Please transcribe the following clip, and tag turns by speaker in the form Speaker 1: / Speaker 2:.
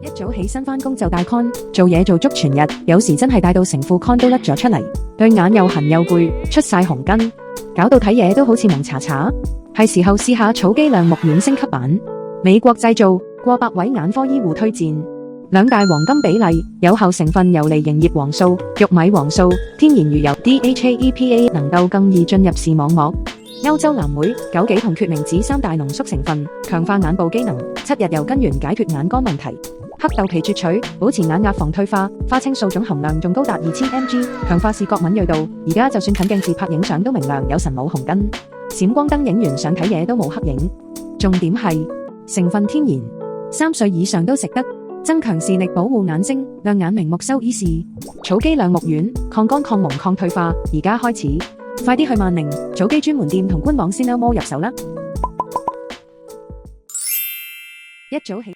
Speaker 1: 一早起身返工就戴 con， 做嘢做足全日，有時真係戴到成副 con 都甩咗出嚟，對眼又痕又攰，出晒紅筋，搞到睇嘢都好似蒙查查。係時候試下草肌亮目丸升級版，美國製造，過百位眼科醫護推薦。兩大黃金比例，有效成分游離營葉黃素、玉米黃素、天然魚油 DHA EPA 能夠更易進入視網膜。歐洲藍莓、枸杞同決明子三大濃縮成分，強化眼部機能，7日由根源解決眼乾問題。黑豆皮攫取，保持眼壓防退化，花青素總含量仲高達2000 mg， 強化視覺敏銳度。而家就算近鏡自拍影相都明亮有神冇紅筋，閃光燈影完相睇嘢都冇黑影。重點係成分天然，3歲以上都食得，增強視力，保護眼睛，亮眼明目收 easy。草肌亮目丸，抗乾抗蒙抗退化，而家開始，快啲去萬寧草肌專門店同官網 Cineworld 入手啦！一早起